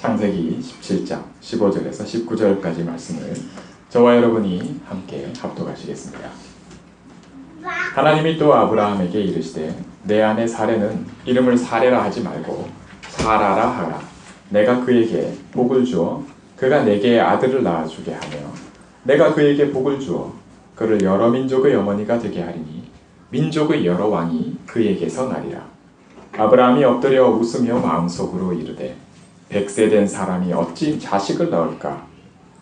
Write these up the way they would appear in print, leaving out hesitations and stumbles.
창세기 17장 15절에서 19절까지 말씀을 저와 여러분이 함께 합독하시겠습니다. 하나님이 또 아브라함에게 이르시되 내 아내 사레는 이름을 사레라 하지 말고 사라라 하라. 내가 그에게 복을 주어 그가 내게 아들을 낳아주게 하며 내가 그에게 복을 주어 그를 여러 민족의 어머니가 되게 하리니 민족의 여러 왕이 그에게서 나리라. 아브라함이 엎드려 웃으며 마음속으로 이르되 100세 된 사람이 어찌 자식을 낳을까?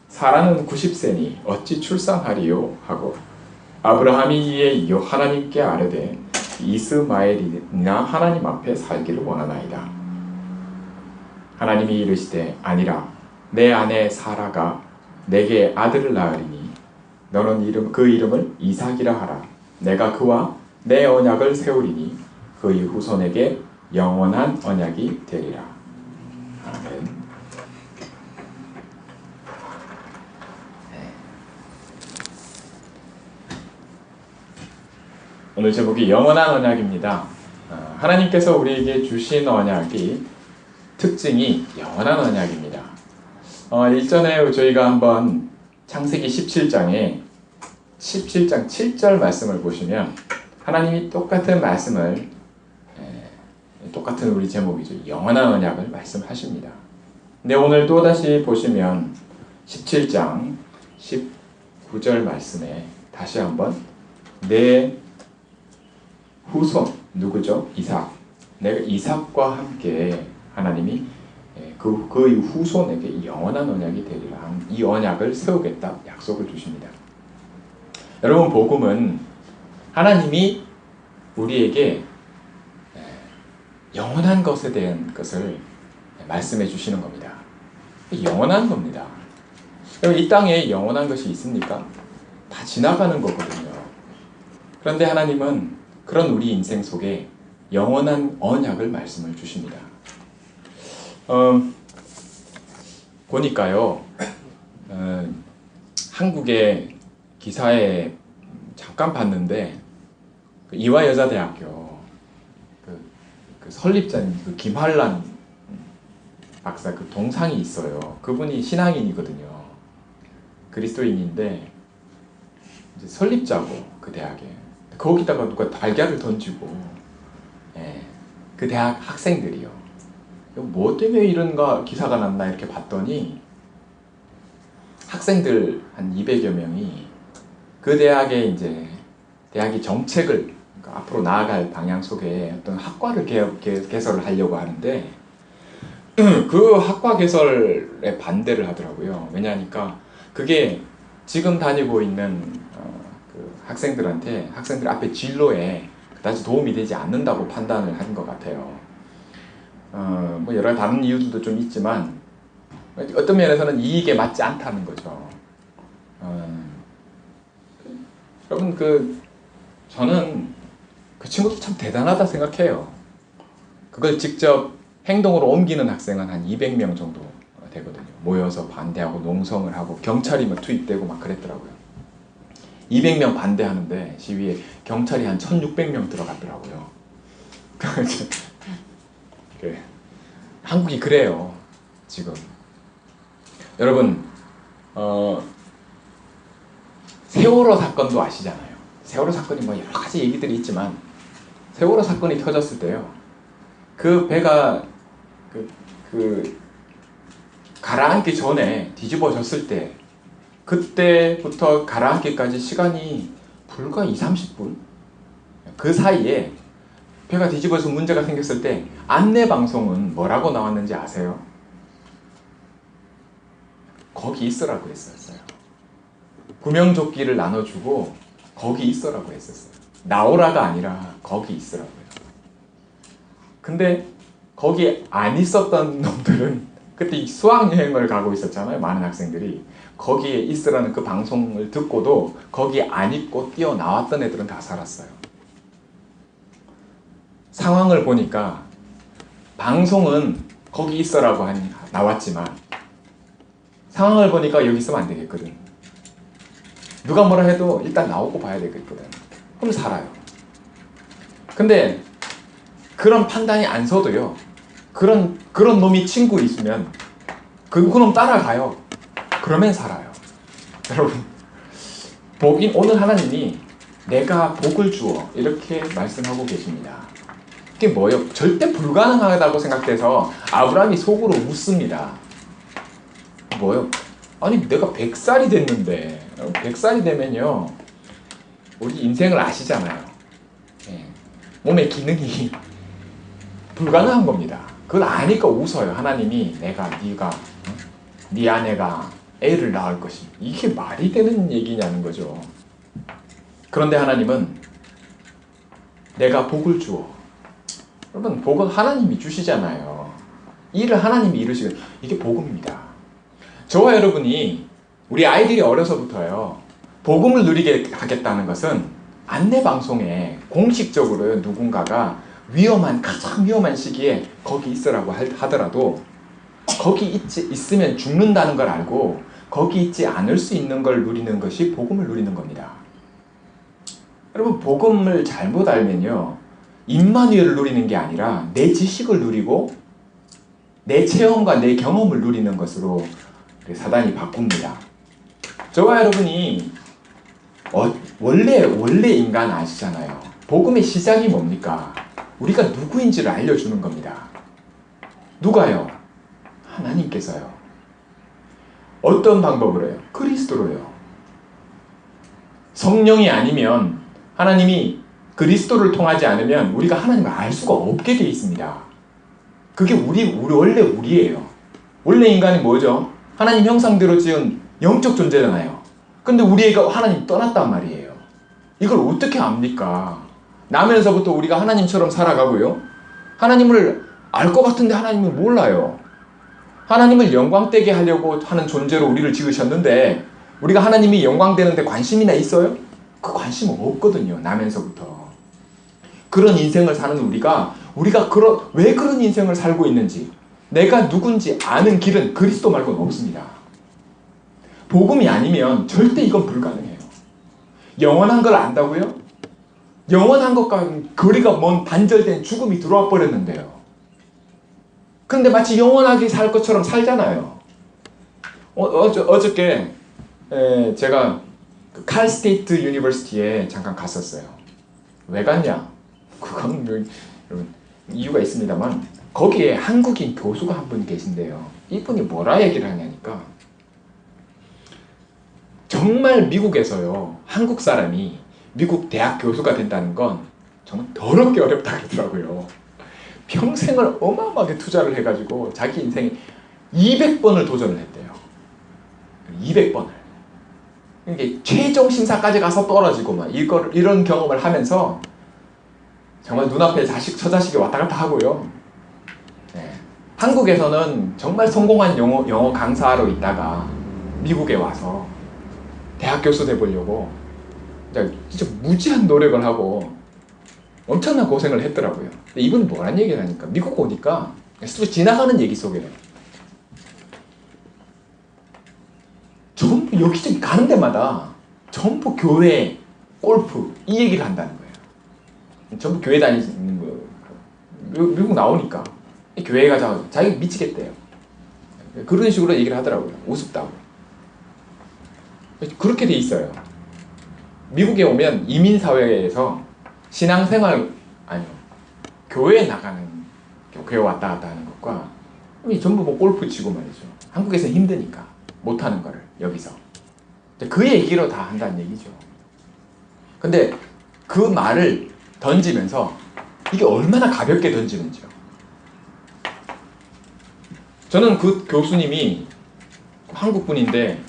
사라는 90세니 어찌 출산하리요? 하고 아브라함이 이에 하나님께 아뢰되 이스마엘이나 하나님 앞에 살기를 원하나이다. 하나님이 이르시되 아니라 내 아내 사라가 내게 아들을 낳으리니 너는 그 이름을 이삭이라 하라. 내가 그와 내 언약을 세우리니 그의 후손에게 영원한 언약이 되리라. 아멘. 오늘 제목이 영원한 언약입니다. 하나님께서 우리에게 주신 언약이 특징이 영원한 언약입니다. 일전에 저희가 한번 창세기 17장 7절 말씀을 보시면 하나님이 똑같은 말씀을 똑같은 우리 제목이죠. 영원한 언약을 말씀하십니다. 근데 오늘 또다시 보시면 17장 19절 말씀에 다시 한번 내 후손 누구죠? 이삭. 내가 이삭과 함께 하나님이 그의 후손에게 영원한 언약이 되리라. 이 언약을 세우겠다 약속을 주십니다. 여러분, 복음은 하나님이 우리에게 영원한 것에 대한 것을 말씀해 주시는 겁니다. 영원한 겁니다. 이 땅에 영원한 것이 있습니까? 다 지나가는 거거든요. 그런데 하나님은 그런 우리 인생 속에 영원한 언약을 말씀을 주십니다. 보니까요, 한국의 기사에 잠깐 봤는데 이화여자대학교 그 설립자인 그 김환란 박사 그 동상이 있어요. 그분이 신앙인이거든요. 그리스도인인데 이제 설립자고 그 대학에 거기다가 누가 달걀을 던지고 그 대학 학생들이요. 뭐 때문에 이런 기사가 났나 이렇게 봤더니 학생들 한 200여 명이 그 대학에 이제 대학이 정책을 그러니까 앞으로 나아갈 방향 속에 어떤 학과를 개설을 하려고 하는데 그 학과 개설에 반대를 하더라고요. 왜냐하니까 그게 지금 다니고 있는 그 학생들 앞에 진로에 그다지 도움이 되지 않는다고 판단을 한 것 같아요. 뭐 여러 다른 이유들도 좀 있지만 어떤 면에서는 이익에 맞지 않다는 거죠. 여러분 저는 그 친구도 참 대단하다 생각해요. 그걸 직접 행동으로 옮기는 학생은 한 200명 정도 되거든요. 모여서 반대하고 농성을 하고 경찰이 막 투입되고 막 그랬더라고요. 200명 반대하는데 시위에 경찰이 한 1600명 들어갔더라고요. 한국이 그래요 지금. 여러분, 세월호 사건도 아시잖아요. 세월호 사건이 뭐 여러 가지 얘기들이 있지만 세월호 사건이 터졌을 때요, 그 배가 가라앉기 전에 뒤집어졌을 때 그때부터 가라앉기까지 시간이 불과 20-30분? 그 사이에 배가 뒤집어서 문제가 생겼을 때 안내방송은 뭐라고 나왔는지 아세요? 거기 있으라고 했었어요. 구명조끼를 나눠주고 거기 있으라고 했었어요. 나오라가 아니라 거기 있으라고요. 근데 거기 안 있었던 놈들은 그때 수학여행을 가고 있었잖아요. 많은 학생들이. 거기에 있으라는 그 방송을 듣고도 거기 안 있고 뛰어나왔던 애들은 다 살았어요. 상황을 보니까 방송은 거기 있어라고 나왔지만 상황을 보니까 여기 있으면 안 되겠거든. 누가 뭐라 해도 일단 나오고 봐야 되겠거든. 그럼 살아요. 근데 그런 판단이 안 서도요, 그런 놈이 친구 있으면 그놈 따라가요. 그러면 살아요. 여러분, 오늘 하나님이 내가 복을 주어 이렇게 말씀하고 계십니다. 이게 뭐예요? 절대 불가능하다고 생각돼서 아브라함이 속으로 웃습니다. 뭐예요? 아니 내가 100살이 됐는데 100살이 되면요 우리 인생을 아시잖아요. 예. 몸의 기능이 불가능한 겁니다. 그걸 아니까 웃어요. 하나님이 네가 네 아내가 애를 낳을 것이 이게 말이 되는 얘기냐는 거죠. 그런데 하나님은 내가 복을 주어. 여러분 복은 하나님이 주시잖아요. 일을 하나님이 이루시는 이게 복음입니다. 저와 여러분이 우리 아이들이 어려서부터요 복음을 누리게 하겠다는 것은 안내방송에 공식적으로 누군가가 가장 위험한 시기에 거기 있으라고 하더라도 거기 있으면 죽는다는 걸 알고 거기 있지 않을 수 있는 걸 누리는 것이 복음을 누리는 겁니다. 여러분 복음을 잘못 알면요 임마누엘을 누리는 게 아니라 내 지식을 누리고 내 체험과 내 경험을 누리는 것으로 사단이 바꿉니다. 저와 여러분이 원래 인간 아시잖아요. 복음의 시작이 뭡니까? 우리가 누구인지를 알려주는 겁니다. 누가요? 하나님께서요. 어떤 방법으로 해요? 그리스도로요. 성령이 아니면 하나님이 그리스도를 통하지 않으면 우리가 하나님을 알 수가 없게 되어 있습니다. 그게 우리 원래 우리예요. 원래 인간이 뭐죠? 하나님 형상대로 지은 영적 존재잖아요. 근데 우리가 하나님 떠났단 말이에요. 이걸 어떻게 압니까? 나면서부터 우리가 하나님처럼 살아가고요. 하나님을 알 것 같은데 하나님을 몰라요. 하나님을 영광되게 하려고 하는 존재로 우리를 지으셨는데 우리가 하나님이 영광되는데 관심이나 있어요? 그 관심은 없거든요. 나면서부터. 그런 인생을 사는 우리가 왜 그런 인생을 살고 있는지 내가 누군지 아는 길은 그리스도 말고는 없습니다. 복음이 아니면 절대 이건 불가능해요. 영원한 걸 안다고요? 영원한 것과 거리가 먼 단절된 죽음이 들어와 버렸는데요. 근데 마치 영원하게 살 것처럼 살잖아요. 어저께 제가 칼 스테이트 유니버시티에 잠깐 갔었어요. 왜 갔냐? 그건 여러분 이유가 있습니다만 거기에 한국인 교수가 한 분 계신데요. 이분이 뭐라 얘기를 하냐니까 정말 미국에서요 한국 사람이 미국 대학 교수가 된다는 건 정말 더럽게 어렵다 그러더라고요. 평생을 어마어마하게 투자를 해가지고 자기 인생에 200번을 도전을 했대요. 200번을. 이게 최종 심사까지 가서 떨어지고 막 이런 경험을 하면서 정말 눈앞에 처자식이 왔다 갔다 하고요. 네. 한국에서는 정말 성공한 영어 강사로 있다가 미국에 와서 대학 교수 돼보려고 진짜 무지한 노력을 하고 엄청난 고생을 했더라고요. 근데 이분이 뭐란 얘기를 하니까 미국 오니까 지나가는 얘기 속에 전부 여기저기 가는 데마다 전부 교회, 골프 이 얘기를 한다는 거예요. 전부 교회 다니는 거예요. 미국 나오니까 교회 가자 자기 미치겠대요. 그런 식으로 얘기를 하더라고요. 우습다고. 그렇게 돼 있어요. 미국에 오면 이민사회에서 신앙생활 교회에 나가는 교회 왔다 갔다 하는 것과 전부 뭐 골프 치고 말이죠. 한국에서는 힘드니까 못하는 거를 여기서 그 얘기로 다 한다는 얘기죠. 근데 그 말을 던지면서 이게 얼마나 가볍게 던지는지요. 저는 그 교수님이 한국분인데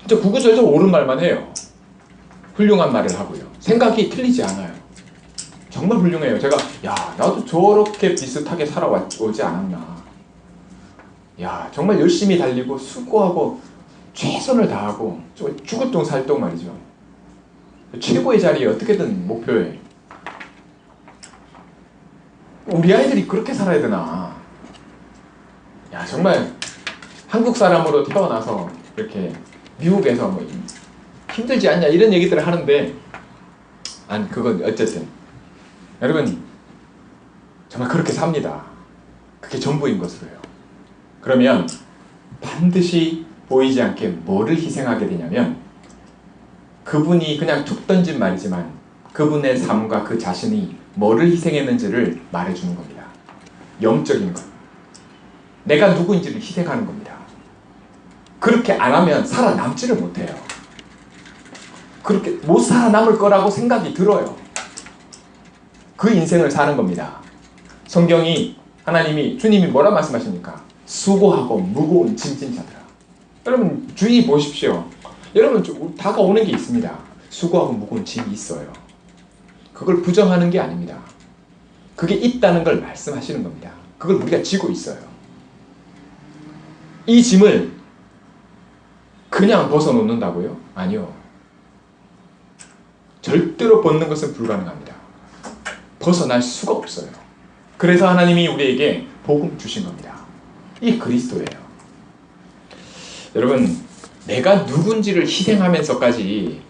진짜 구구절절 옳은 말만 해요. 훌륭한 말을 하고요. 생각이 틀리지 않아요. 정말 훌륭해요. 제가 나도 저렇게 비슷하게 살아오지 않았나. 정말 열심히 달리고 수고하고 최선을 다하고 죽을 똥 살 똥 말이죠. 최고의 자리에 어떻게든 목표에. 우리 아이들이 그렇게 살아야 되나. 정말 한국 사람으로 태어나서 이렇게 미국에서 뭐 힘들지 않냐 이런 얘기들을 하는데 그건 어쨌든 여러분 정말 그렇게 삽니다. 그게 전부인 것으로요. 그러면 반드시 보이지 않게 뭐를 희생하게 되냐면 그분이 그냥 툭 던진 말이지만 그분의 삶과 그 자신이 뭐를 희생했는지를 말해주는 겁니다. 영적인 것. 내가 누구인지를 희생하는 겁니다. 그렇게 안 하면 살아남지를 못해요. 그렇게 못 살아남을 거라고 생각이 들어요. 그 인생을 사는 겁니다. 성경이 하나님이 주님이 뭐라 말씀하십니까? 수고하고 무거운 짐진 자들아. 여러분 주의 보십시오. 여러분 다가오는 게 있습니다. 수고하고 무거운 짐이 있어요. 그걸 부정하는 게 아닙니다. 그게 있다는 걸 말씀하시는 겁니다. 그걸 우리가 지고 있어요. 이 짐을 그냥 벗어놓는다고요? 아니요. 절대로 벗는 것은 불가능합니다. 벗어날 수가 없어요. 그래서 하나님이 우리에게 복음 주신 겁니다. 이 그리스도예요. 여러분, 내가 누군지를 희생하면서까지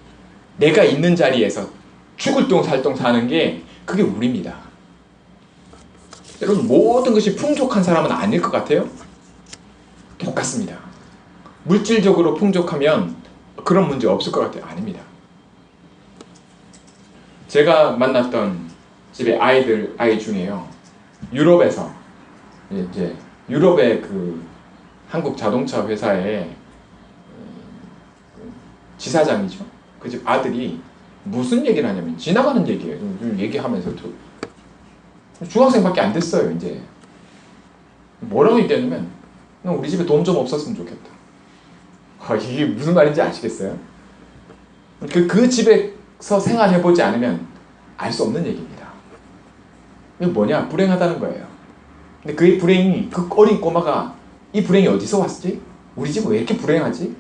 내가 있는 자리에서 죽을 똥 살똥 사는 게 그게 우리입니다. 여러분, 모든 것이 풍족한 사람은 아닐 것 같아요? 똑같습니다. 물질적으로 풍족하면 그런 문제 없을 것 같아요? 아닙니다. 제가 만났던 집에 아이 중에요. 유럽에서 이제 유럽의 그 한국 자동차 회사의 지사장이죠. 그 집 아들이 무슨 얘기를 하냐면 지나가는 얘기예요. 얘기하면서 중학생밖에 안 됐어요. 이제 뭐라고 얘기했냐면 우리 집에 돈 좀 없었으면 좋겠다. 이게 무슨 말인지 아시겠어요? 그 집에서 생활해보지 않으면 알 수 없는 얘기입니다. 이게 뭐냐? 불행하다는 거예요. 근데 그 불행이, 그 어린 꼬마가 이 불행이 어디서 왔지? 우리 집은 왜 이렇게 불행하지?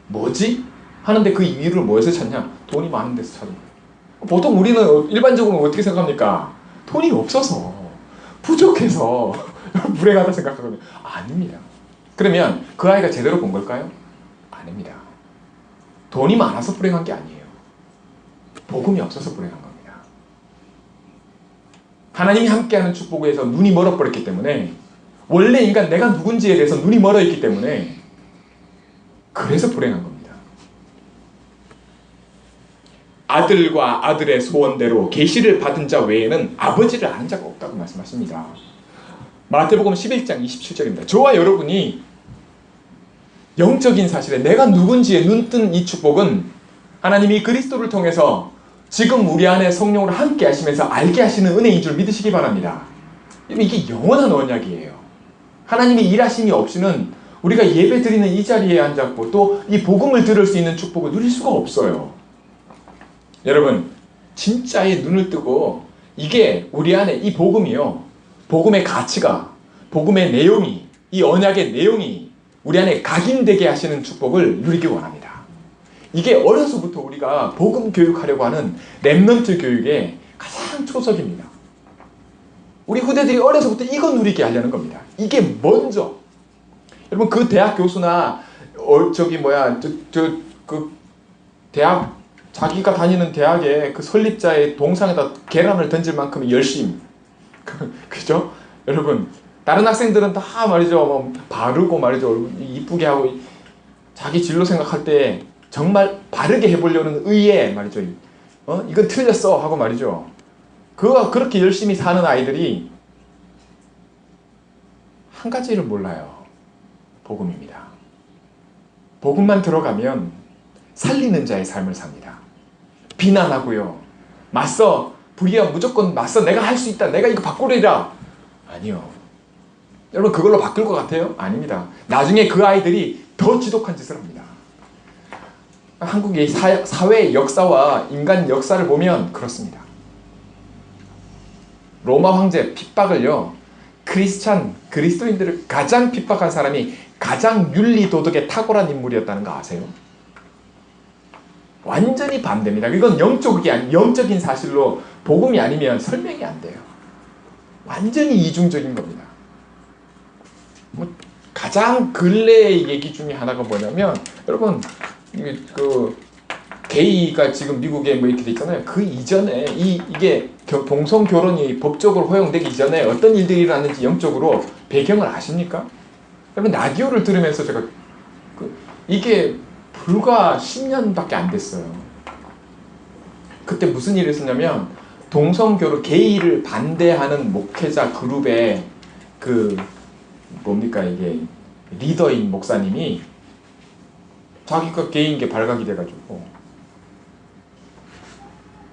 뭐지? 하는데 그 이유를 뭐에서 찾냐? 돈이 많은 데서 찾은 거예요. 보통 우리는 일반적으로 어떻게 생각합니까? 돈이 없어서, 부족해서 불행하다 생각하거든요. 아닙니다. 그러면 그 아이가 제대로 본 걸까요? 아닙니다. 돈이 많아서 불행한 게 아니에요. 복음이 없어서 불행한 겁니다. 하나님이 함께하는 축복에서 눈이 멀어버렸기 때문에, 원래 인간 내가 누군지에 대해서 눈이 멀어있기 때문에 그래서 불행한 겁니다. 아들과 아들의 소원대로 계시를 받은 자 외에는 아버지를 아는 자가 없다고 말씀하십니다. 마태복음 11장 27절입니다. 저와 여러분이 영적인 사실에 내가 누군지에 눈뜬 이 축복은 하나님이 그리스도를 통해서 지금 우리 안에 성령으로 함께 하시면서 알게 하시는 은혜인 줄 믿으시기 바랍니다. 이게 영원한 언약이에요. 하나님의 일하심이 없이는 우리가 예배 드리는 이 자리에 앉았고 또 이 복음을 들을 수 있는 축복을 누릴 수가 없어요. 여러분, 진짜의 눈을 뜨고 이게 우리 안에 이 복음이요. 복음의 가치가, 복음의 내용이, 이 언약의 내용이 우리 안에 각인되게 하시는 축복을 누리기 원합니다. 이게 어려서부터 우리가 복음 교육하려고 하는 렘넌트 교육의 가장 초석입니다. 우리 후대들이 어려서부터 이거 누리게 하려는 겁니다. 이게 먼저. 여러분, 그 대학 교수나 그 대학 자기가 다니는 대학의 그 설립자의 동상에다 계란을 던질 만큼의 열심. 그죠? 여러분, 다른 학생들은 다 말이죠. 뭐 바르고 말이죠. 이쁘게 하고 자기 진로 생각할 때 정말 바르게 해보려는 의에 말이죠. 이건 틀렸어 하고 말이죠. 그가 그렇게 열심히 사는 아이들이 한 가지를 몰라요. 복음입니다. 복음만 들어가면 살리는 자의 삶을 삽니다. 비난하고요. 맞서, 불의야 무조건 맞서, 내가 할 수 있다, 내가 이거 바꾸리라. 아니요. 여러분, 그걸로 바뀔 것 같아요? 아닙니다. 나중에 그 아이들이 더 지독한 짓을 합니다. 한국의 사회의 역사와 인간 역사를 보면 그렇습니다. 로마 황제 핍박을요, 그리스도인들을 가장 핍박한 사람이 가장 윤리 도덕에 탁월한 인물이었다는 거 아세요? 완전히 반대입니다. 이건 영적인 사실로 복음이 아니면 설명이 안 돼요. 완전히 이중적인 겁니다. 가장 근래의 얘기 중에 하나가 뭐냐면, 여러분, 그 게이가 지금 미국에 뭐 이렇게 돼 있잖아요. 그 이전에 이게 동성 결혼이 법적으로 허용되기 이전에 어떤 일들이 일어났는지 영적으로 배경을 아십니까? 여러분 라디오를 들으면서 제가 이게 불과 10년밖에 안 됐어요. 그때 무슨 일이 있었냐면 동성교를 게이를 반대하는 목회자 그룹의 뭡니까 이게 리더인 목사님이 자기가 게이인 게 발각이 돼가지고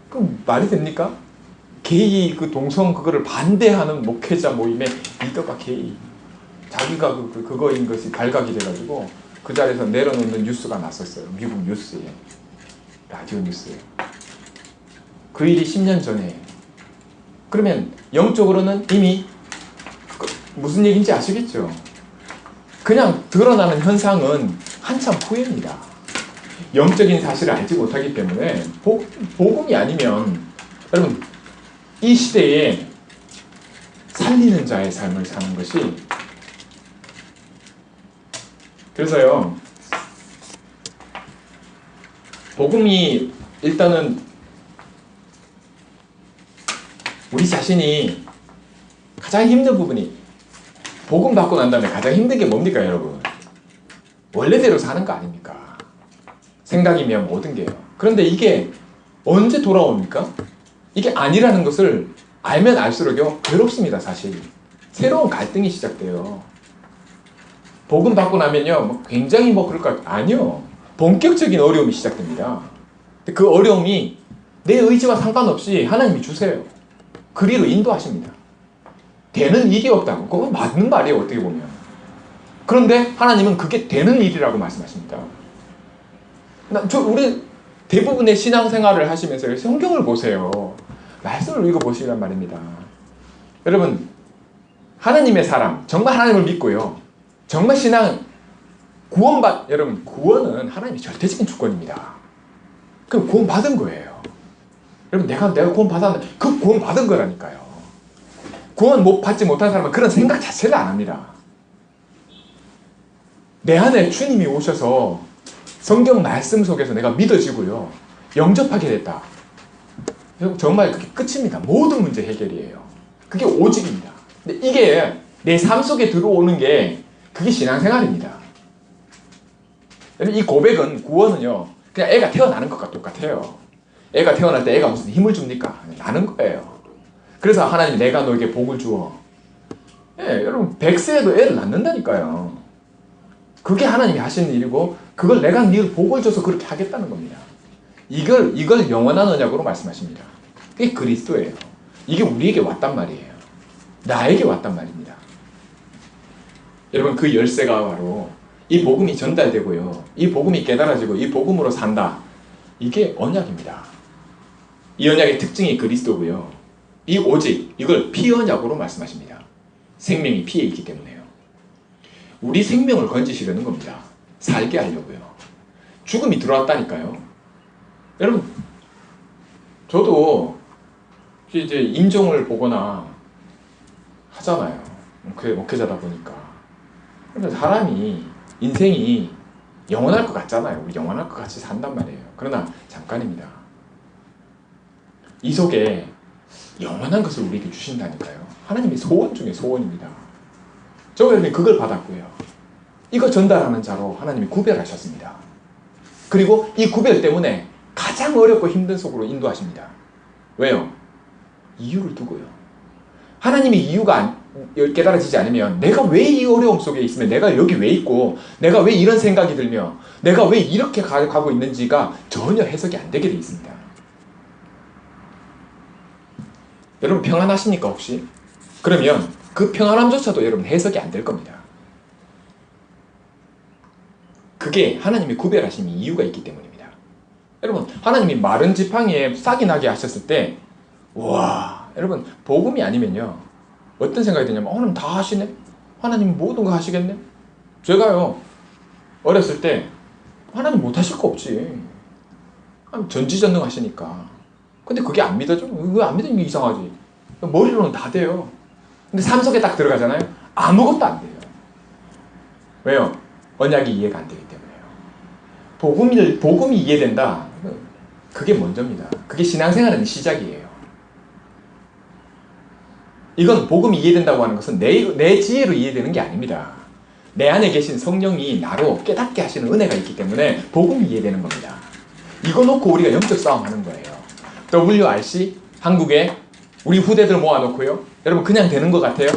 그럼 말이 됩니까? 게이 동성 그거를 반대하는 목회자 모임의 리더가 게이 자기가 그거인 것이 발각이 돼가지고 그 자리에서 내려놓는 뉴스가 났었어요. 미국 뉴스에 라디오 뉴스에 그 일이 10년 전에 그러면 영적으로는 이미 무슨 얘기인지 아시겠죠? 그냥 드러나는 현상은 한참 후입니다. 영적인 사실을 알지 못하기 때문에 복음이 아니면 여러분 이 시대에 살리는 자의 삶을 사는 것이 그래서요 복음이 일단은 우리 자신이 가장 힘든 부분이 복음 받고 난 다음에 가장 힘든 게 뭡니까 여러분? 원래대로 사는 거 아닙니까? 생각이면 모든 게요. 그런데 이게 언제 돌아옵니까? 이게 아니라는 것을 알면 알수록요 괴롭습니다 사실. 새로운 갈등이 시작돼요. 복음 받고 나면요 굉장히 그럴까? 아니요. 본격적인 어려움이 시작됩니다. 그 어려움이 내 의지와 상관없이 하나님이 주세요. 그리로 인도하십니다. 되는 일이 없다고. 그건 맞는 말이에요 어떻게 보면. 그런데 하나님은 그게 되는 일이라고 말씀하십니다. 우리 대부분의 신앙생활을 하시면서 성경을 보세요. 말씀을 읽어보시란 말입니다. 여러분 하나님의 사람 정말 하나님을 믿고요 정말 신앙 여러분 구원은 하나님의 절대적인 주권입니다. 그럼 구원 받은 거예요. 여러분 내가 구원 받았는데 그 구원 받은 거라니까요. 구원 받지 못한 사람은 그런 생각 자체를 안 합니다. 내 안에 주님이 오셔서 성경 말씀 속에서 내가 믿어지고요 영접하게 됐다. 정말 그게 끝입니다. 모든 문제 해결이에요. 그게 오직입니다. 근데 이게 내 삶 속에 들어오는 게 그게 신앙생활입니다. 이 고백은 구원은요 그냥 애가 태어나는 것과 똑같아요. 애가 태어날 때 애가 무슨 힘을 줍니까? 나는 거예요. 그래서 하나님이 내가 너에게 복을 주어. 여러분 100세에도 애를 낳는다니까요. 그게 하나님이 하시는 일이고 그걸 내가 네 복을 줘서 그렇게 하겠다는 겁니다. 이걸 영원한 언약으로 말씀하십니다. 그게 그리스도예요. 이게 우리에게 왔단 말이에요. 나에게 왔단 말입니다. 여러분 그 열쇠가 바로 이 복음이 전달되고요 이 복음이 깨달아지고 이 복음으로 산다. 이게 언약입니다. 이 언약의 특징이 그리스도고요 이 오직 이걸 피언약으로 말씀하십니다. 생명이 피에 있기 때문에요. 우리 생명을 건지시려는 겁니다. 살게 하려고요. 죽음이 들어왔다니까요. 여러분 저도 이제 임종을 보거나 하잖아요. 목회자다 보니까. 그런데 사람이 인생이 영원할 것 같잖아요. 우리 영원할 것 같이 산단 말이에요. 그러나 잠깐입니다. 이 속에 영원한 것을 우리에게 주신다니까요. 하나님의 소원 중에 소원입니다. 저는 그걸 받았고요. 이거 전달하는 자로 하나님이 구별하셨습니다. 그리고 이 구별 때문에 가장 어렵고 힘든 속으로 인도하십니다. 왜요? 이유를 두고요. 하나님의 이유가 깨달아지지 않으면 내가 왜 이 어려움 속에 있으면 내가 여기 왜 있고 내가 왜 이런 생각이 들며 내가 왜 이렇게 가고 있는지가 전혀 해석이 안 되게 돼 있습니다. 여러분 평안하십니까 혹시? 그러면 그 평안함조차도 여러분 해석이 안 될 겁니다. 그게 하나님이 구별하신 이유가 있기 때문입니다. 여러분 하나님이 마른 지팡이에 싹이 나게 하셨을 때 와 여러분 복음이 아니면요 어떤 생각이 드냐면 하나님 다 하시네? 하나님 모든 거 하시겠네? 제가요 어렸을 때 하나님 못 하실 거 없지. 전지전능 하시니까. 근데 그게 안 믿어져? 왜 안 믿으면 이상하지? 머리로는 다 돼요. 근데 삶 속에 딱 들어가잖아요. 아무것도 안 돼요. 왜요? 언약이 이해가 안 되기 때문에요. 복음이 이해된다. 그게 먼저입니다. 그게 신앙생활의 시작이에요. 이건 복음이 이해된다고 하는 것은 내 지혜로 이해되는 게 아닙니다. 내 안에 계신 성령이 나로 깨닫게 하시는 은혜가 있기 때문에 복음이 이해되는 겁니다. 이거 놓고 우리가 영적 싸움하는 거예요. WRC 한국에 우리 후대들 모아놓고요, 여러분 그냥 되는 것 같아요?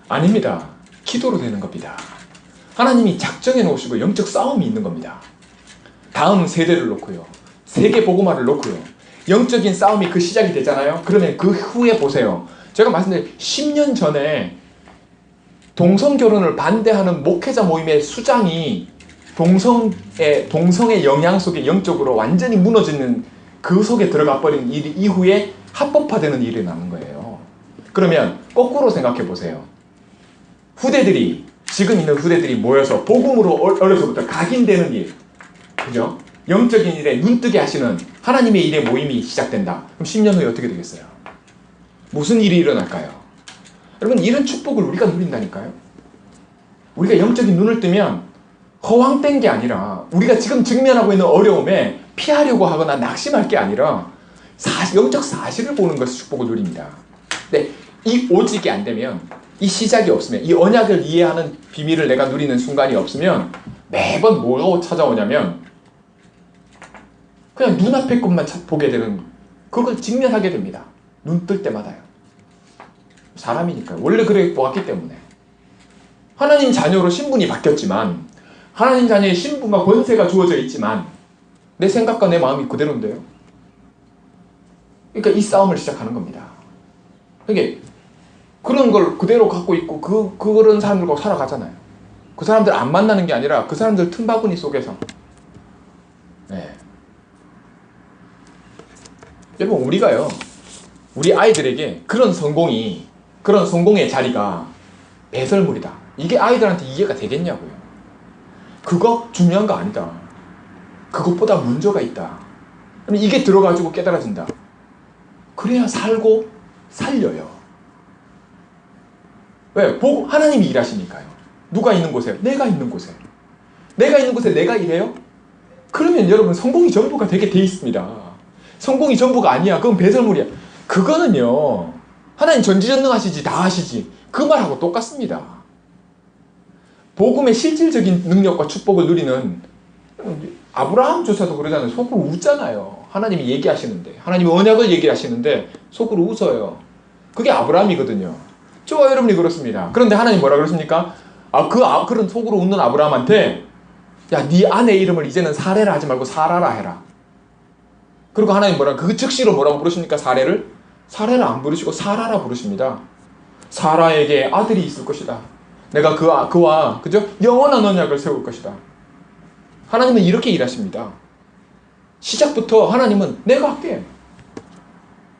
아닙니다. 기도로 되는 겁니다. 하나님이 작정해 놓으시고 영적 싸움이 있는 겁니다. 다음 세대를 놓고요, 세계 복음화를 놓고요, 영적인 싸움이 그 시작이 되잖아요. 그러면 그 후에 보세요. 제가 말씀드린 10년 전에 동성결혼을 반대하는 목회자 모임의 수장이 동성의 영향 속에 영적으로 완전히 무너지는 그 속에 들어가 버린 일 이후에 합법화되는 일이 나는 거예요. 그러면 거꾸로 생각해 보세요. 후대들이, 지금 있는 후대들이 모여서 복음으로 어려서부터 각인되는 일, 그죠? 영적인 일에 눈뜨게 하시는 하나님의 일의 모임이 시작된다. 그럼 10년 후에 어떻게 되겠어요? 무슨 일이 일어날까요? 여러분, 이런 축복을 우리가 누린다니까요. 우리가 영적인 눈을 뜨면 허황된 게 아니라, 우리가 지금 직면하고 있는 어려움에 피하려고 하거나 낙심할 게 아니라 영적 사실을 보는 것이 축복을 누립니다. 근데 이 오직이 안 되면, 이 시작이 없으면, 이 언약을 이해하는 비밀을 내가 누리는 순간이 없으면 매번 뭐로 찾아오냐면 그냥 눈앞의 것만 보게 되는, 그걸 직면하게 됩니다. 눈 뜰 때마다요. 사람이니까요. 원래 그래 왔기 때문에. 하나님 자녀로 신분이 바뀌었지만, 하나님 자녀의 신분과 권세가 주어져 있지만 내 생각과 내 마음이 그대로인데요. 그러니까 이 싸움을 시작하는 겁니다. 이게 그런 걸 그대로 갖고 있고 그런 사람들과 살아가잖아요. 그 사람들 안 만나는 게 아니라 그 사람들 틈바구니 속에서. 네. 여러분, 우리가요, 우리 아이들에게 그런 성공의 자리가 배설물이다, 이게 아이들한테 이해가 되겠냐고요. 그거 중요한 거 아니다. 그것보다 문제가 있다. 이게 들어가지고 깨달아진다. 그래야 살고 살려요. 왜? 하나님이 일하시니까요. 누가 있는 곳에? 내가 있는 곳에. 내가 있는 곳에 내가 일해요? 그러면 여러분, 성공이 전부가 되게 돼 있습니다. 성공이 전부가 아니야. 그건 배설물이야. 그거는요, 하나님 전지전능하시지, 다 하시지, 그 말하고 똑같습니다. 복음의 실질적인 능력과 축복을 누리는, 아브라함조차도 그러잖아요. 속으로 웃잖아요. 하나님이 얘기하시는데, 하나님이 언약을 얘기하시는데 속으로 웃어요. 그게 아브라함이거든요. 저와 여러분이 그렇습니다. 그런데 하나님 뭐라 그러십니까? 그런 속으로 웃는 아브라함한테, 야, 네 아내 이름을 이제는 사레라 하지 말고 사라라 해라. 그리고 하나님 그 즉시로 뭐라고 부르십니까? 사레라 안 부르시고 사라라 부르십니다. 사라에게 아들이 있을 것이다. 내가 그와 그죠? 영원한 언약을 세울 것이다. 하나님은 이렇게 일하십니다. 시작부터 하나님은 내가 할게.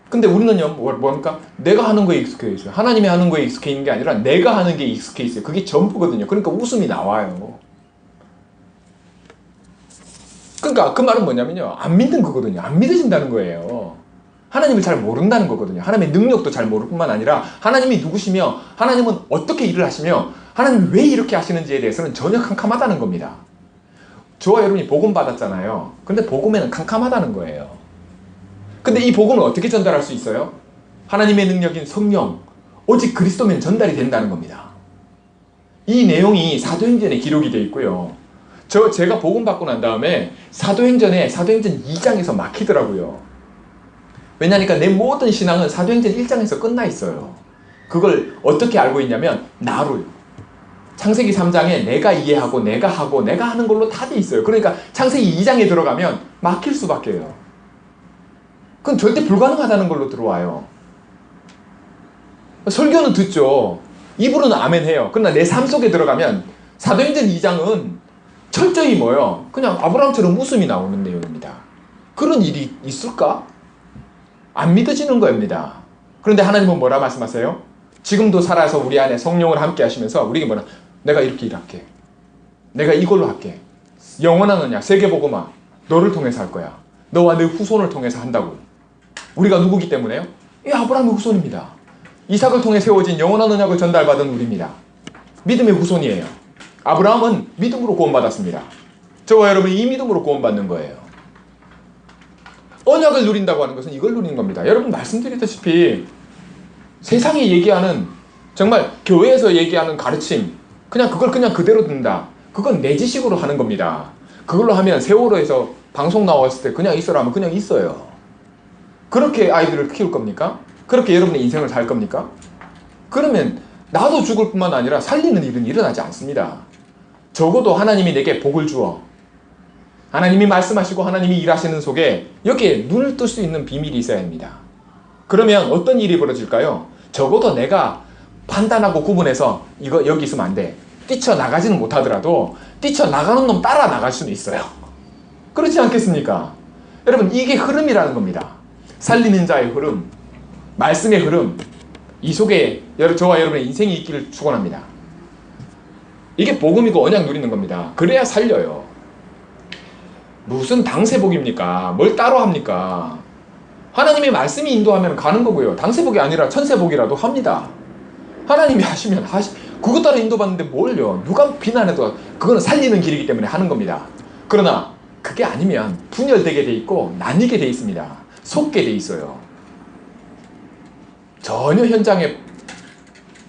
근데 우리는요, 뭡니까? 내가 하는 거에 익숙해 있어요. 하나님이 하는 거에 익숙해 있는 게 아니라 내가 하는 게 익숙해 있어요. 그게 전부거든요. 그러니까 웃음이 나와요. 그러니까 그 말은 뭐냐면요, 안 믿는 거거든요. 안 믿어진다는 거예요. 하나님을 잘 모른다는 거거든요. 하나님의 능력도 잘 모를 뿐만 아니라 하나님이 누구시며, 하나님은 어떻게 일을 하시며, 하나님이 왜 이렇게 하시는지에 대해서는 전혀 캄캄하다는 겁니다. 저와 여러분이 복음 받았잖아요. 근데 복음에는 캄캄하다는 거예요. 근데 이 복음을 어떻게 전달할 수 있어요? 하나님의 능력인 성령, 오직 그리스도면 전달이 된다는 겁니다. 이 내용이 사도행전에 기록이 되어 있고요. 제가 복음 받고 난 다음에 사도행전 2장에서 막히더라고요. 왜냐니까 내 모든 신앙은 사도행전 1장에서 끝나 있어요. 그걸 어떻게 알고 있냐면 나로요. 창세기 3장에 내가 이해하고 내가 하고 내가 하는 걸로 다 돼 있어요. 그러니까 창세기 2장에 들어가면 막힐 수밖에요. 그건 절대 불가능하다는 걸로 들어와요. 설교는 듣죠. 입으로는 아멘 해요. 그러나 내 삶 속에 들어가면 사도행전 2장은 철저히 뭐요? 그냥 아브라함처럼 웃음이 나오는 내용입니다. 그런 일이 있을까? 안 믿어지는 겁니다. 그런데 하나님은 뭐라 말씀하세요? 지금도 살아서 우리 안에 성령을 함께 하시면서 우리에게 뭐라? 내가 이렇게 일할게. 내가 이걸로 할게. 영원한 언약, 세계복음화, 너를 통해서 할 거야. 너와 네 후손을 통해서 한다고. 우리가 누구기 때문에요? 이 아브라함의 후손입니다. 이삭을 통해 세워진 영원한 언약을 전달받은 우리입니다. 믿음의 후손이에요. 아브라함은 믿음으로 구원받았습니다. 저와 여러분이 이 믿음으로 구원받는 거예요. 언약을 누린다고 하는 것은 이걸 누리는 겁니다. 여러분, 말씀드리다시피 세상이 얘기하는, 정말 교회에서 얘기하는 가르침, 그냥 그걸 그냥 그대로 듣는다. 그건 내 지식으로 하는 겁니다. 그걸로 하면 세월호에서 방송 나왔을 때 그냥 있어라 하면 그냥 있어요. 그렇게 아이들을 키울 겁니까? 그렇게 여러분의 인생을 살 겁니까? 그러면 나도 죽을 뿐만 아니라 살리는 일은 일어나지 않습니다. 적어도 하나님이 내게 복을 주어 하나님이 말씀하시고 하나님이 일하시는 속에 여기에 눈을 뜰 수 있는 비밀이 있어야 합니다. 그러면 어떤 일이 벌어질까요? 적어도 내가 판단하고 구분해서 이거 여기 있으면 안 돼. 뛰쳐나가지는 못하더라도 뛰쳐나가는 놈 따라 나갈 수는 있어요. 그렇지 않겠습니까? 여러분, 이게 흐름이라는 겁니다. 살리는 자의 흐름, 말씀의 흐름, 이 속에 저와 여러분의 인생이 있기를 축원합니다. 이게 복음이고 언약 누리는 겁니다. 그래야 살려요. 무슨 당세복입니까? 뭘 따로 합니까? 하나님의 말씀이 인도하면 가는 거고요. 당세복이 아니라 천세복이라도 합니다. 하나님이 하시면 그것 따라 인도받는데 뭘요? 누가 비난해도 그거는 살리는 길이기 때문에 하는 겁니다. 그러나 그게 아니면 분열되게 돼 있고 나뉘게 돼 있습니다. 속게 돼 있어요. 전혀 현장에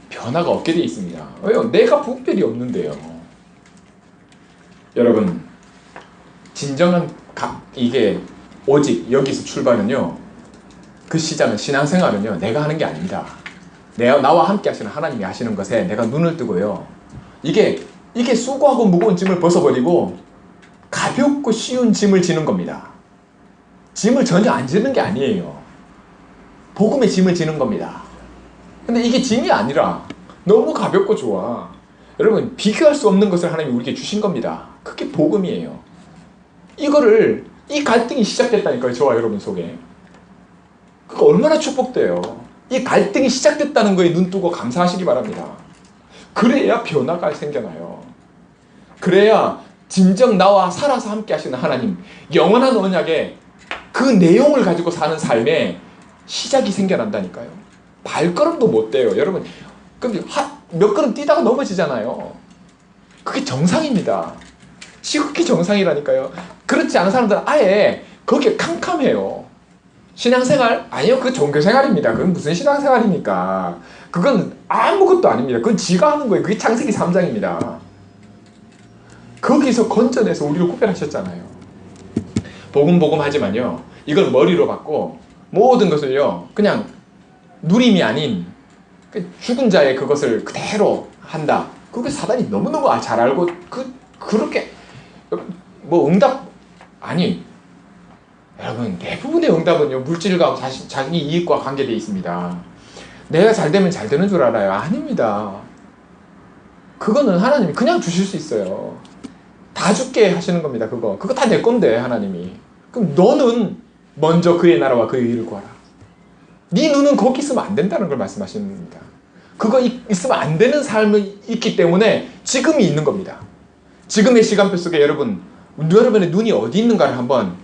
변화가 없게 돼 있습니다. 왜요? 내가 분별이 없는데요. 여러분, 진정한 이게 오직 여기서 출발은요, 그 시작은 신앙생활은요, 내가 하는 게 아닙니다. 나와 함께 하시는 하나님이 하시는 것에 내가 눈을 뜨고요, 이게 수고하고 무거운 짐을 벗어버리고 가볍고 쉬운 짐을 지는 겁니다. 짐을 전혀 안 지는 게 아니에요. 복음의 짐을 지는 겁니다. 근데 이게 짐이 아니라 너무 가볍고 좋아. 여러분, 비교할 수 없는 것을 하나님이 우리에게 주신 겁니다. 그게 복음이에요. 이 갈등이 시작됐다니까요, 저와 여러분 속에. 그거 얼마나 축복돼요. 이 갈등이 시작됐다는 거에 눈 뜨고 감사하시기 바랍니다. 그래야 변화가 생겨나요. 그래야 진정 나와 살아서 함께 하시는 하나님, 영원한 언약에 그 내용을 가지고 사는 삶에 시작이 생겨난다니까요. 발걸음도 못 떼요. 여러분, 몇 걸음 뛰다가 넘어지잖아요. 그게 정상입니다. 지극히 정상이라니까요. 그렇지 않은 사람들은 아예 거기에 캄캄해요. 신앙생활? 아니요, 그건 종교생활입니다. 그건 무슨 신앙생활입니까? 그건 아무것도 아닙니다. 그건 지가 하는 거예요. 그게 창세기 3장입니다. 거기서 건져내서 우리를 구별하셨잖아요. 복음 하지만요, 이걸 머리로 받고 모든 것을요, 그냥 누림이 아닌 죽은 자의 그것을 그대로 한다. 그게 사단이 너무너무 잘 알고 그렇게 응답 아니, 여러분, 대부분의 응답은요, 물질과 자기 이익과 관계되어 있습니다. 내가 잘 되면 잘 되는 줄 알아요? 아닙니다. 그거는 하나님이 그냥 주실 수 있어요. 다 죽게 하시는 겁니다. 그거 다 내 건데, 하나님이. 그럼 너는 먼저 그의 나라와 그의 의를 구하라. 네 눈은 거기 있으면 안 된다는 걸 말씀하시는 겁니다. 그거 있으면 안 되는 삶이 있기 때문에 지금이 있는 겁니다. 지금의 시간표 속에 여러분의 눈이 어디 있는가를 한번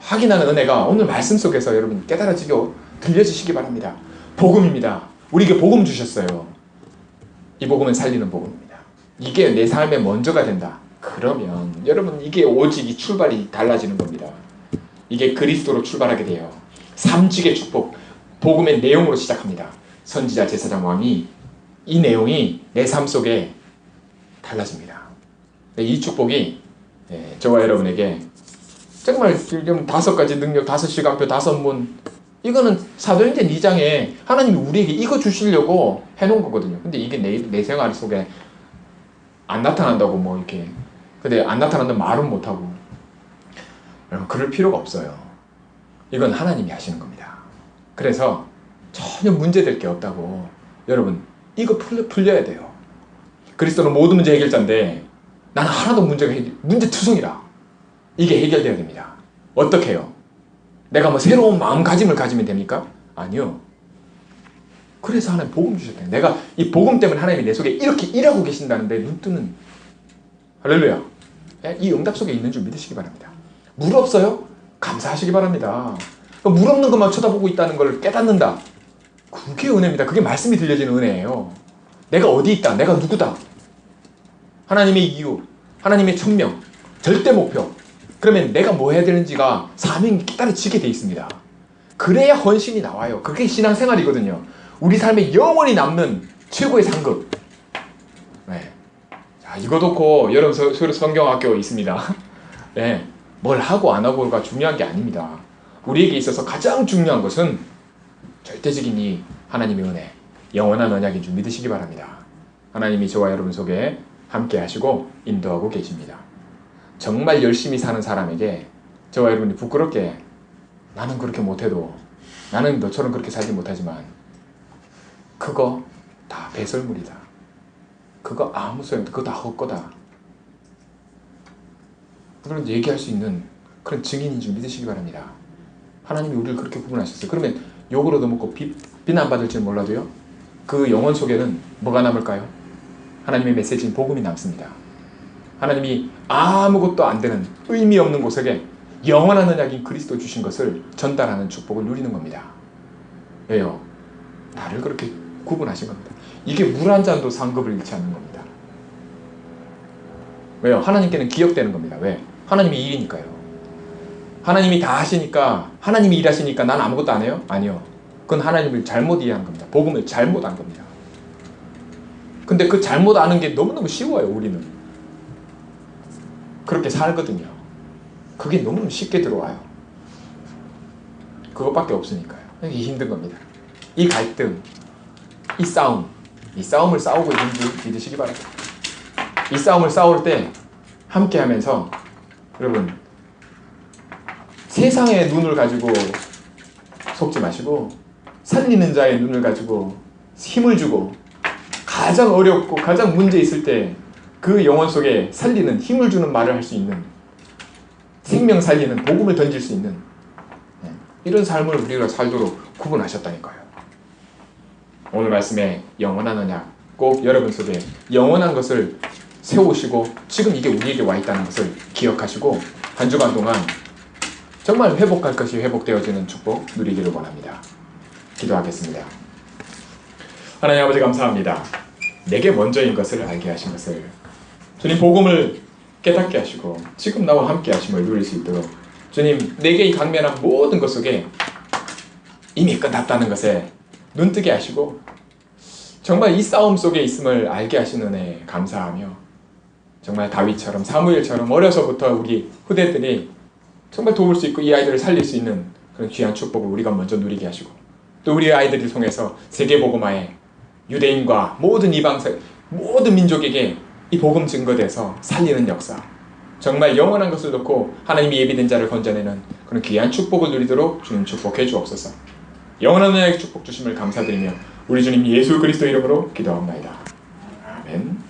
확인하는 은혜가 오늘 말씀 속에서 여러분 깨달아지고 들려지시기 바랍니다. 복음입니다. 우리에게 복음 주셨어요. 이 복음은 살리는 복음입니다. 이게 내 삶의 먼저가 된다. 그러면 여러분, 이게 오직 이 출발이 달라지는 겁니다. 이게 그리스도로 출발하게 돼요. 삼직의 축복, 복음의 내용으로 시작합니다. 선지자, 제사장, 왕이 이 내용이 내 삶 속에 달라집니다. 이 축복이 저와 여러분에게 정말 5가지 능력, 5시간표, 5문, 이거는 사도행전 2장에 하나님이 우리에게 이거 주시려고 해놓은 거거든요. 근데 이게 내 생활 속에 안 나타난다고 이렇게, 근데 안 나타난다면 말은 못하고, 여러분, 그럴 필요가 없어요. 이건 하나님이 하시는 겁니다. 그래서 전혀 문제될 게 없다고, 여러분, 이거 풀려야 돼요. 그리스도는 모든 문제 해결자인데 나는 하나도 문제투성이라. 이게 해결돼야 됩니다. 어떻게 해요? 내가 새로운 마음가짐을 가지면 됩니까? 아니요. 그래서 하나님 복음 주셨다. 내가 이 복음 때문에 하나님이 내 속에 이렇게 일하고 계신다는데 눈 뜨는, 할렐루야, 이 응답 속에 있는 줄 믿으시기 바랍니다. 물 없어요? 감사하시기 바랍니다. 물 없는 것만 쳐다보고 있다는 걸 깨닫는다. 그게 은혜입니다. 그게 말씀이 들려지는 은혜예요. 내가 어디 있다, 내가 누구다, 하나님의 이유, 하나님의 천명, 절대 목표, 그러면 내가 뭐 해야 되는지가 사명이 따라지게 돼 있습니다. 그래야 헌신이 나와요. 그게 신앙생활이거든요. 우리 삶에 영원히 남는 최고의 상급. 이거 놓고 여러분 성경학교 있습니다. 네, 뭘 하고 안 하고가 중요한 게 아닙니다. 우리에게 있어서 가장 중요한 것은 절대적인 이 하나님의 은혜, 영원한 언약인 줄 믿으시기 바랍니다. 하나님이 저와 여러분 속에 함께 하시고 인도하고 계십니다. 정말 열심히 사는 사람에게 저와 여러분이 부끄럽게 나는 그렇게 못해도, 나는 너처럼 그렇게 살지 못하지만 그거 다 배설물이다, 그거 아무 소용없다, 그거 다 헛거다, 그런 얘기할 수 있는 그런 증인인 줄 믿으시기 바랍니다. 하나님이 우리를 그렇게 구분하셨어요. 그러면 욕을 얻어먹고 비난받을지는 몰라도요, 그 영혼 속에는 뭐가 남을까요? 하나님의 메시지인 복음이 남습니다. 하나님이 아무것도 안 되는 의미 없는 곳에 영원한 언약인 그리스도 주신 것을 전달하는 축복을 누리는 겁니다. 왜요? 나를 그렇게 구분하신 겁니다. 이게 물 한 잔도 상급을 잃지 않는 겁니다. 왜요? 하나님께는 기억되는 겁니다. 왜? 하나님이 일이니까요. 하나님이 다 하시니까, 하나님이 일하시니까 난 아무것도 안 해요? 아니요. 그건 하나님을 잘못 이해한 겁니다. 복음을 잘못 안 겁니다. 근데 그 잘못 아는 게 너무너무 쉬워요. 우리는 그렇게 살거든요. 그게 너무너무 쉽게 들어와요. 그것밖에 없으니까요. 이게 힘든 겁니다. 이 갈등, 이 싸움을 싸우고 있는 줄 믿으시기 바랍니다. 이 싸움을 싸울 때 함께 하면서 여러분, 세상의 눈을 가지고 속지 마시고 살리는 자의 눈을 가지고 힘을 주고, 가장 어렵고 가장 문제 있을 때 그 영혼 속에 살리는, 힘을 주는 말을 할 수 있는, 생명 살리는 복음을 던질 수 있는 이런 삶을 우리가 살도록 구분하셨다니까요. 오늘 말씀에 영원한 언약, 꼭 여러분 속에 영원한 것을 세우시고 지금 이게 우리에게 와 있다는 것을 기억하시고 한 주간 동안 정말 회복할 것이 회복되어지는 축복 누리기를 원합니다. 기도하겠습니다. 하나님 아버지, 감사합니다. 내게 먼저인 것을 알게 하신 것을, 주님 복음을 깨닫게 하시고 지금 나와 함께 하심을 누릴 수 있도록 주님, 내게 당면한 모든 것 속에 이미 끝났다는 것에 눈뜨게 하시고 정말 이 싸움 속에 있음을 알게 하시는 은혜 감사하며, 정말 다윗처럼 사무엘처럼 어려서부터 우리 후대들이 정말 도울 수 있고 이 아이들을 살릴 수 있는 그런 귀한 축복을 우리가 먼저 누리게 하시고, 또 우리 아이들을 통해서 세계복음화에 유대인과 모든 이방세, 모든 민족에게 이 복음 증거돼서 살리는 역사, 정말 영원한 것을 놓고 하나님이 예비된 자를 건져내는 그런 귀한 축복을 누리도록 주님 축복해 주옵소서. 영원한 은혜의 축복 주심을 감사드리며 우리 주님 예수 그리스도 이름으로 기도합니다. 아멘.